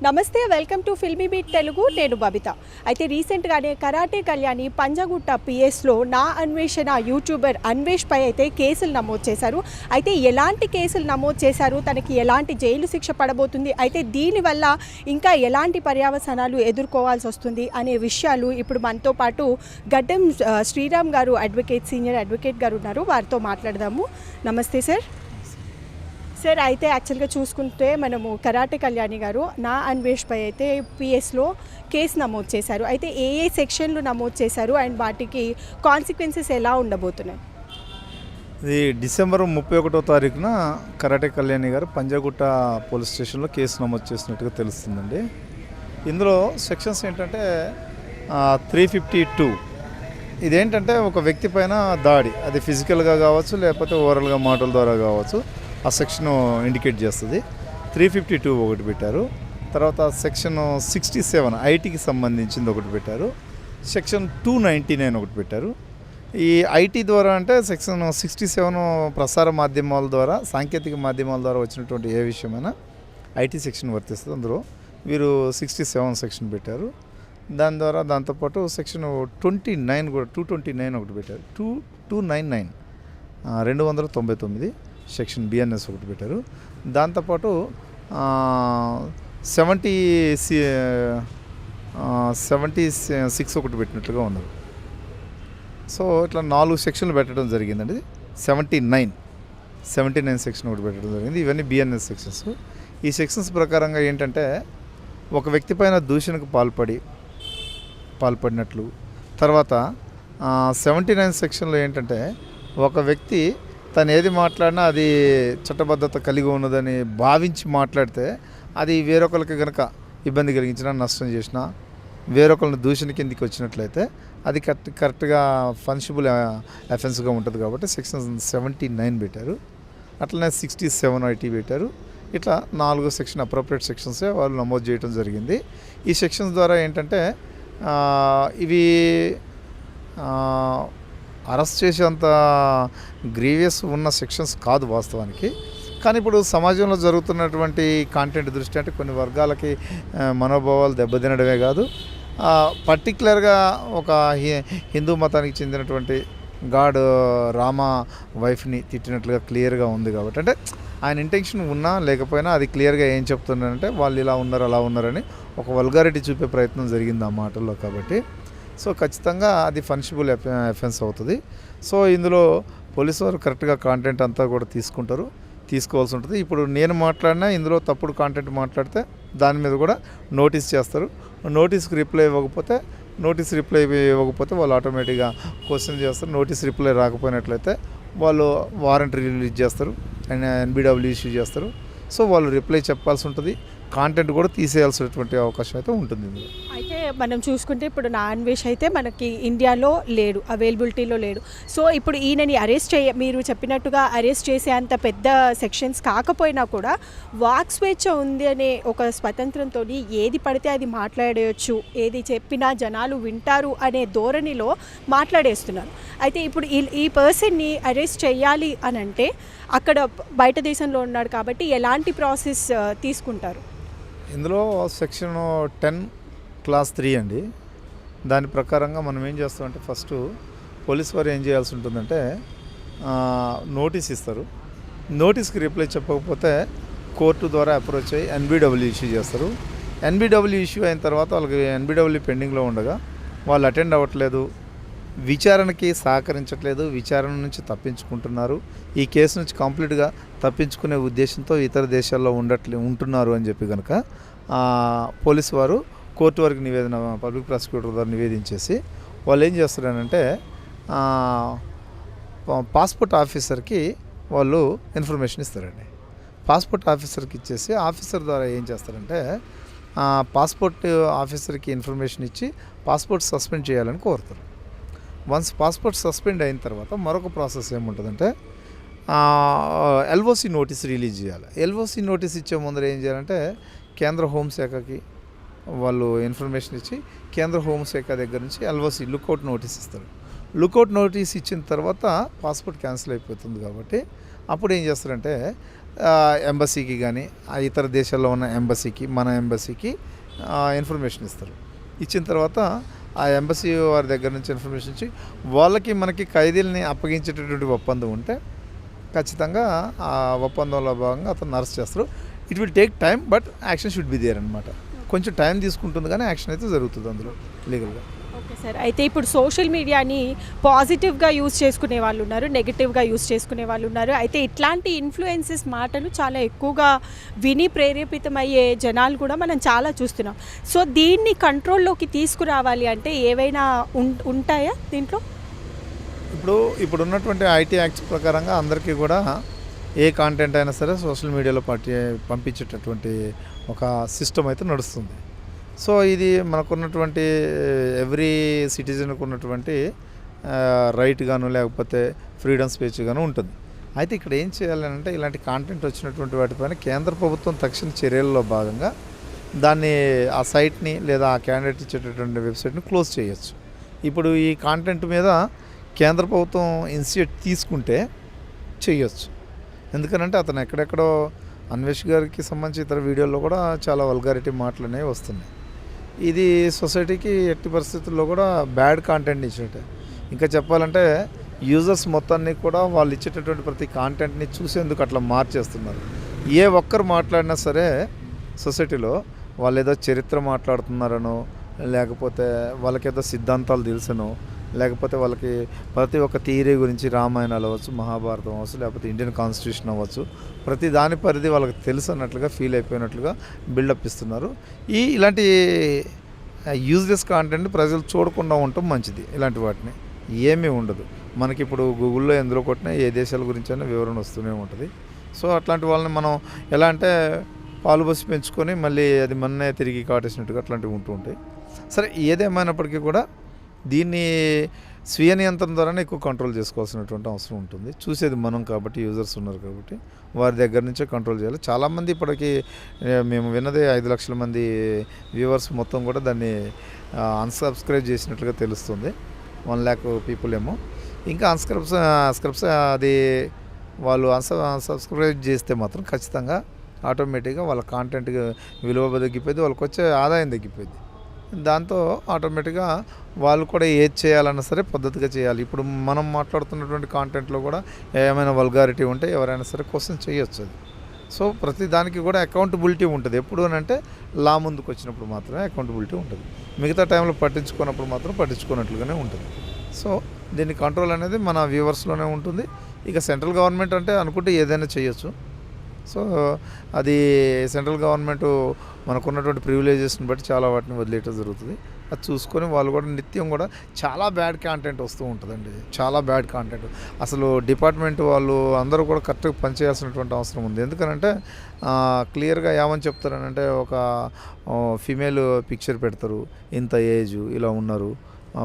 నమస్తే, welcome to filmy beat Telugu. నేను బబిత. అయితే రీసెంట్గానే కరాటే కళ్యాణి పంజాగుట్ట పిఎస్లో నా అన్వేషణ యూట్యూబర్ అన్వేష్ పై అయితే కేసులు నమోదు చేశారు. అయితే ఎలాంటి కేసులు నమోదు చేశారు, తనకి ఎలాంటి జైలు శిక్ష పడబోతుంది, అయితే దీనివల్ల ఇంకా ఎలాంటి పర్యవసానాలు ఎదుర్కోవాల్సి వస్తుంది అనే విషయాలు ఇప్పుడు మనతో పాటు గడ్డం శ్రీరామ్ గారు సీనియర్ అడ్వకేట్ గారు ఉన్నారు. వారితో మాట్లాడదాము. నమస్తే సార్. సార్, అయితే యాక్చువల్గా చూసుకుంటే మనము కరాటే కళ్యాణి గారు నా అన్వేష్ పై అయితే పిఎస్లో కేసు నమోదు చేశారు. అయితే ఏ సెక్షన్లు నమోదు చేశారు అండ్ వాటికి కాన్సిక్వెన్సెస్ ఎలా ఉండబోతున్నాయి? ఇది డిసెంబర్ 31వ తారీఖున కరాటే కళ్యాణి గారు పంజాగుట్ట పోలీస్ స్టేషన్లో కేసు నమోదు చేసినట్టుగా తెలుస్తుందండి. ఇందులో సెక్షన్స్ ఏంటంటే 352. ఇదేంటంటే ఒక వ్యక్తి పైన దాడి, అది ఫిజికల్గా కావచ్చు లేకపోతే ఓరల్గా మాటల ద్వారా కావచ్చు, ఆ సెక్షన్ ఇండికేట్ చేస్తుంది. 352 ఒకటి పెట్టారు. తర్వాత సెక్షన్ 67 ఐటీకి సంబంధించింది ఒకటి పెట్టారు. సెక్షన్ 299 ఒకటి పెట్టారు. ఈ ఐటీ ద్వారా అంటే సెక్షన్ 67 ప్రసార మాధ్యమాల ద్వారా, సాంకేతిక మాధ్యమాల ద్వారా వచ్చినటువంటి ఏ విషయమైనా ఐటీ సెక్షన్ వర్తిస్తుంది. అందులో వీరు 67 సెక్షన్ పెట్టారు. దాని ద్వారా దాంతోపాటు సెక్షన్ 29 కూడా 229 ఒకటి పెట్టారు. 299 299 సెక్షన్ బిఎన్ఎస్ ఒకటి పెట్టారు. దాంతోపాటు 76 ఒకటి పెట్టినట్లుగా ఉన్నారు. సో ఇట్లా 4 సెక్షన్లు పెట్టడం జరిగిందండి. 79 సెక్షన్ ఒకటి పెట్టడం జరిగింది. ఇవన్నీ బిఎన్ఎస్ సెక్షన్స్. ఈ సెక్షన్స్ ప్రకారంగా ఏంటంటే ఒక వ్యక్తి పైన దూషణకు పాల్పడినట్లు, తర్వాత 79 సెక్షన్లో ఏంటంటే ఒక వ్యక్తి తను ఏది మాట్లాడినా అది చట్టబద్ధత కలిగి ఉన్నదని భావించి మాట్లాడితే అది వేరొకరికి కనుక ఇబ్బంది కలిగించినా, నష్టం చేసినా, వేరొకరిని దూషణ కిందికి వచ్చినట్లయితే అది కరెక్ట్గా పనిషబుల్ అఫెన్స్గా ఉంటుంది. కాబట్టి సెక్షన్ 79 పెట్టారు. అట్లనే 67 ఐటీ పెట్టారు. ఇట్లా 4 సెక్షన్ అప్రోప్రియేట్ సెక్షన్సే వాళ్ళు నమోదు చేయడం జరిగింది. ఈ సెక్షన్స్ ద్వారా ఏంటంటే ఇవి అరెస్ట్ చేసేంత గ్రీవియస్ ఉన్న సెక్షన్స్ కాదు వాస్తవానికి. కానీ ఇప్పుడు సమాజంలో జరుగుతున్నటువంటి కాంటెంట్ దృష్టి అంటే కొన్ని వర్గాలకి మనోభావాలు దెబ్బతినడమే కాదు, పర్టికులర్గా ఒక హిందూ మతానికి చెందినటువంటి గాడ్ రామ వైఫ్ని తిట్టినట్లుగా క్లియర్గా ఉంది. కాబట్టి అంటే ఆయన ఇంటెన్షన్ ఉన్నా లేకపోయినా అది క్లియర్గా ఏం చెప్తున్నారంటే వాళ్ళు ఇలా ఉన్నారు అలా ఉన్నారని ఒక వల్గారిటీ చూపే ప్రయత్నం జరిగింది ఆ మాటల్లో. కాబట్టి సో ఖచ్చితంగా అది పనిషబుల్ అఫెన్స్ అవుతుంది. సో ఇందులో పోలీసు వారు కరెక్ట్గా కాంటెంట్ అంతా కూడా తీసుకోవాల్సి ఉంటుంది. ఇప్పుడు నేను మాట్లాడినా ఇందులో తప్పుడు కాంటెంట్ మాట్లాడితే దాని మీద కూడా నోటీస్ చేస్తారు. నోటీస్కి రిప్లై ఇవ్వకపోతే వాళ్ళు ఆటోమేటిక్గా క్వశ్చన్ చేస్తారు. నోటీస్ రిప్లై రాకపోయినట్లయితే వాళ్ళు వారెంట్ రిలీజ్ చేస్తారు అండ్ ఎన్బిడబ్ల్యూ ఇష్యూ చేస్తారు. సో వాళ్ళు రిప్లై చెప్పాల్సి ఉంటుంది. కాంటెంట్ కూడా తీసేయాల్సినటువంటి అవకాశం అయితే ఉంటుంది ఇందులో. అయితే మనం చూసుకుంటే ఇప్పుడు నా అన్వేష్ అయితే మనకి ఇండియాలో లేడు, అవైలబిలిటీలో లేడు. సో ఇప్పుడు ఈయనని మీరు చెప్పినట్టుగా అరెస్ట్ చేసే అంత పెద్ద సెక్షన్స్ కాకపోయినా కూడా వాక్ స్వేచ్ఛ ఉంది అనే ఒక స్వతంత్రంతో ఏది పడితే అది మాట్లాడేయచ్చు, ఏది చెప్పినా జనాలు వింటారు అనే ధోరణిలో మాట్లాడేస్తున్నారు. అయితే ఇప్పుడు ఈ పర్సన్ని అరెస్ట్ చేయాలి అని అంటే అక్కడ బయట దేశంలో ఉన్నాడు కాబట్టి ఎలాంటి ప్రాసెస్ తీసుకుంటారు? ఇందులో సెక్షన్ 10 క్లాస్ 3 అండి. దాని ప్రకారంగా మనం ఏం చేస్తామంటే ఫస్ట్ పోలీస్ వారు ఏం చేయాల్సి ఉంటుందంటే నోటీస్ ఇస్తారు. నోటీస్కి రిప్లై చెప్పకపోతే కోర్టు ద్వారా అప్రోచ్ అయ్యి ఎన్బిడబ్ల్యూ ఇష్యూ చేస్తారు. ఎన్బిడబ్ల్యూ ఇష్యూ అయిన తర్వాత వాళ్ళకి ఎన్బిడబ్ల్యూ పెండింగ్లో ఉండగా వాళ్ళు అటెండ్ అవ్వట్లేదు, విచారణకి సహకరించట్లేదు, విచారణ నుంచి తప్పించుకుంటున్నారు, ఈ కేసు నుంచి కంప్లీట్గా తప్పించుకునే ఉద్దేశంతో ఇతర దేశాల్లో ఉంటున్నారు అని చెప్పి కనుక పోలీసు వారు కోర్టు వారికి పబ్లిక్ ప్రాసిక్యూటర్ ద్వారా నివేదించేసి వాళ్ళు ఏం చేస్తారనంటే పాస్పోర్ట్ ఆఫీసర్కి వాళ్ళు ఇన్ఫర్మేషన్ ఇస్తారండి. పాస్పోర్ట్ ఆఫీసర్కి ఇచ్చేసి ఆఫీసర్ ద్వారా ఏం చేస్తారంటే పాస్పోర్ట్ ఆఫీసర్కి ఇన్ఫర్మేషన్ ఇచ్చి పాస్పోర్ట్ సస్పెండ్ చేయాలని కోరుతారు. వన్స్ పాస్పోర్ట్ సస్పెండ్ అయిన తర్వాత మరొక ప్రాసెస్ ఏముంటుందంటే ఎల్ఓసి నోటీస్ రిలీజ్ చేయాలి. ఎల్ఓసి నోటీస్ ఇచ్చే ముందర ఏం చేయాలంటే కేంద్ర హోంశాఖకి వాళ్ళు ఇన్ఫర్మేషన్ ఇచ్చి కేంద్ర హోంశాఖ దగ్గర నుంచి ఎల్ఓసి లుకౌట్ నోటీస్ ఇస్తారు. లుకౌట్ నోటీస్ ఇచ్చిన తర్వాత పాస్పోర్ట్ క్యాన్సిల్ అయిపోతుంది. కాబట్టి అప్పుడు ఏం చేస్తారంటే ఎంబసీకి కానీ ఇతర దేశాల్లో ఉన్న ఎంబసీకి మన ఎంబసీకి ఇన్ఫర్మేషన్ ఇస్తారు. ఇచ్చిన తర్వాత ఆ ఎంబసీ వారి దగ్గర నుంచి ఇన్ఫర్మేషన్ ఇచ్చి వాళ్ళకి మనకి ఖైదీలని అప్పగించేటటువంటి ఒప్పందం ఉంటే ఖచ్చితంగా ఆ ఒప్పందంలో భాగంగా అతను అరెస్ట్ చేస్తారు. It will take time but action should be there అనమాట. కొంచెం టైం తీసుకుంటుంది కానీ యాక్షన్ అయితే జరుగుతుంది అందులో లీగల్గా. ఓకే సార్, అయితే ఇప్పుడు సోషల్ మీడియాని పాజిటివ్గా యూజ్ చేసుకునే వాళ్ళు ఉన్నారు, నెగిటివ్గా యూజ్ చేసుకునే వాళ్ళు ఉన్నారు. అయితే ఇట్లాంటి ఇన్ఫ్లుయెన్సెస్ మాటలు చాలా ఎక్కువగా విని ప్రేరేపితమయ్యే జనాలు కూడా మనం చాలా చూస్తున్నాం. సో దీన్ని కంట్రోల్లోకి తీసుకురావాలి అంటే ఏవైనా ఉంటాయా దీంట్లో? ఇప్పుడు ఉన్నటువంటి ఐటీ యాక్ట్స్ ప్రకారంగా అందరికీ కూడా ఏ కాంటెంట్ అయినా సరే సోషల్ మీడియాలో పంపించేటటువంటి ఒక సిస్టమ్ అయితే నడుస్తుంది. సో ఇది మనకున్నటువంటి ఎవ్రీ సిటిజన్కు ఉన్నటువంటి రైట్ గాను లేకపోతే ఫ్రీడమ్ స్పీచ్ గాను ఉంటుంది. అయితే ఇక్కడ ఏం చేయాలంటే ఇలాంటి కాంటెంట్ వచ్చినటువంటి వాటిపైన కేంద్ర ప్రభుత్వం తక్షణ చర్యల్లో భాగంగా దాన్ని ఆ సైట్ని లేదా ఆ క్యాండిడేట్ ఇచ్చేటటువంటి వెబ్సైట్ని క్లోజ్ చేయొచ్చు. ఇప్పుడు ఈ కాంటెంట్ మీద కేంద్ర ప్రభుత్వం ఇనిషియేట్ తీసుకుంటే చేయొచ్చు. ఎందుకనంటే అతను ఎక్కడెక్కడో అన్వేష్ గారికి సంబంధించి ఇతర వీడియోల్లో కూడా చాలా వల్గారిటీ మాటలు అనేవి వస్తున్నాయి. ఇది సొసైటీకి ఎట్టి పరిస్థితుల్లో కూడా బ్యాడ్ కాంటెంట్ ఇచ్చినట్టే. ఇంకా చెప్పాలంటే యూజర్స్ మొత్తాన్ని కూడా వాళ్ళు ఇచ్చేటటువంటి ప్రతి కాంటెంట్ని చూసేందుకు అట్లా మార్చేస్తున్నారు. ఏ ఒక్కరు మాట్లాడినా సరే సొసైటీలో వాళ్ళు ఏదో చరిత్ర మాట్లాడుతున్నారనో లేకపోతే వాళ్ళకేదో సిద్ధాంతాలు తెలుసనో లేకపోతే వాళ్ళకి ప్రతి ఒక్క థియరీ గురించి రామాయణాలు అవ్వచ్చు, మహాభారతం అవ్వచ్చు, లేకపోతే ఇండియన్ కాన్స్టిట్యూషన్ అవ్వచ్చు, ప్రతి దాని పరిధి వాళ్ళకి తెలుసు అన్నట్లుగా ఫీల్ అయిపోయినట్లుగా బిల్డప్ ఇస్తున్నారు. ఇలాంటి యూజ్లెస్ కాంటెంట్ ప్రజలు చూడకుండా ఉండటం మంచిది. ఇలాంటి వాటిని ఏమీ ఉండదు. మనకి ఇప్పుడు గూగుల్లో ఎందులో కొట్టినా ఏ దేశాల గురించి అయినా వివరణ వస్తూనే ఉంటుంది. సో అట్లాంటి వాళ్ళని మనం ఎలా అంటే పాలు బస్సు పెంచుకొని మళ్ళీ అది మన్నే తిరిగి కాటేసినట్టుగా అట్లాంటివి ఉంటూ ఉంటాయి. సరే, ఏదేమైనప్పటికీ కూడా దీన్ని స్వీయ నియంత్రణ ద్వారానే ఎక్కువ కంట్రోల్ చేసుకోవాల్సినటువంటి అవసరం ఉంటుంది. చూసేది మనం కాబట్టి, యూజర్స్ ఉన్నారు కాబట్టి వారి దగ్గర నుంచే కంట్రోల్ చేయాలి. చాలామంది ఇప్పటికి మేము విన్నదే 5 లక్షల మంది వ్యూవర్స్ మొత్తం కూడా దాన్ని అన్సబ్స్క్రైబ్ చేసినట్లుగా తెలుస్తుంది. 1 lakh పీపుల్ ఏమో ఇంకా అది వాళ్ళు అన్సబ్స్క్రైబ్ చేస్తే మాత్రం ఖచ్చితంగా ఆటోమేటిక్గా వాళ్ళ కాంటెంట్ విలువ తగ్గిపోయింది, వాళ్ళకి వచ్చే ఆదాయం తగ్గిపోయింది. దాంతో ఆటోమేటిక్గా వాళ్ళు కూడా ఏది చేయాలన్నా సరే పద్ధతిగా చేయాలి. ఇప్పుడు మనం మాట్లాడుతున్నటువంటి కాంటెంట్లో కూడా ఏమైనా వల్గారిటీ ఉంటే ఎవరైనా సరే క్వశ్చన్ చేయొచ్చు. అది సో ప్రతి దానికి కూడా అకౌంటబిలిటీ ఉంటుంది. ఎప్పుడు అని అంటే లా ముందుకు వచ్చినప్పుడు మాత్రమే అకౌంటబిలిటీ ఉంటుంది. మిగతా టైంలో పట్టించుకున్నప్పుడు మాత్రం పట్టించుకున్నట్లుగానే ఉంటుంది. సో దీని కంట్రోల్ అనేది మన వ్యూవర్స్లోనే ఉంటుంది. ఇక సెంట్రల్ గవర్నమెంట్ అంటే అనుకుంటే ఏదైనా చేయొచ్చు. సో అది సెంట్రల్ గవర్నమెంట్ మనకున్నటువంటి ప్రివిలేజెస్ని బట్టి చాలా వాటిని వదిలేయటం జరుగుతుంది. అది చూసుకొని వాళ్ళు కూడా నిత్యం కూడా చాలా బ్యాడ్ కాంటెంట్ వస్తూ ఉంటుందండి. చాలా బ్యాడ్ కాంటెంట్ అసలు డిపార్ట్మెంట్ వాళ్ళు అందరూ కూడా కరెక్ట్గా పనిచేయాల్సినటువంటి అవసరం ఉంది. ఎందుకనంటే క్లియర్గా ఏమని చెప్తారనంటే ఒక ఫీమేల్ పిక్చర్ పెడతారు, ఇంత ఏజ్, ఇలా ఉన్నారు,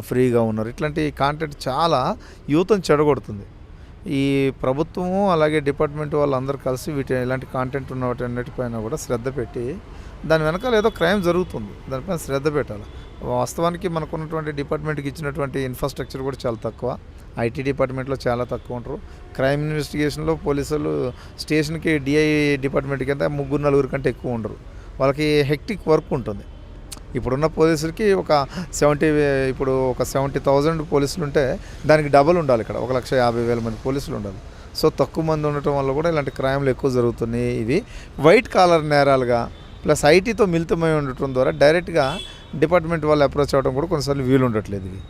ఫ్రీగా ఉన్నారు. ఇట్లాంటి కాంటెంట్ చాలా యూత్ని చెడగొడుతుంది. ఈ ప్రభుత్వము అలాగే డిపార్ట్మెంట్ వాళ్ళందరూ కలిసి ఇలాంటి కాంటెంట్ ఉన్న వాటన్నిటిపైన కూడా శ్రద్ధ పెట్టి దాని వెనకాల ఏదో క్రైమ్ జరుగుతుంది, దానిపైన శ్రద్ధ పెట్టాలి. వాస్తవానికి మనకున్నటువంటి డిపార్ట్మెంట్కి ఇచ్చినటువంటి ఇన్ఫ్రాస్ట్రక్చర్ కూడా చాలా తక్కువ. ఐటీ డిపార్ట్మెంట్లో చాలా తక్కువ ఉంటారు. క్రైమ్ ఇన్వెస్టిగేషన్లో పోలీసులు స్టేషన్కి డిఐ డిపార్ట్మెంట్కి అంతా 3-4 కంటే ఎక్కువ ఉండరు. వాళ్ళకి హెక్టిక్ వర్క్ ఉంటుంది. ఇప్పుడున్న పోలీసులకి ఒక 70,000 పోలీసులు ఉంటే దానికి డబుల్ ఉండాలి. ఇక్కడ 1,50,000 మంది పోలీసులు ఉండాలి. సో తక్కువ మంది ఉండటం వల్ల కూడా ఇలాంటి క్రైమ్లు ఎక్కువ జరుగుతున్నాయి. ఇవి వైట్ కాలర్ నేరాలుగా ప్లస్ ఐటీతో మిళితమై ఉండటం ద్వారా డైరెక్ట్గా డిపార్ట్మెంట్ వాళ్ళు అప్రోచ్ అవ్వడం కూడా కొన్నిసార్లు వీలు ఉండట్లేదు. ఇవి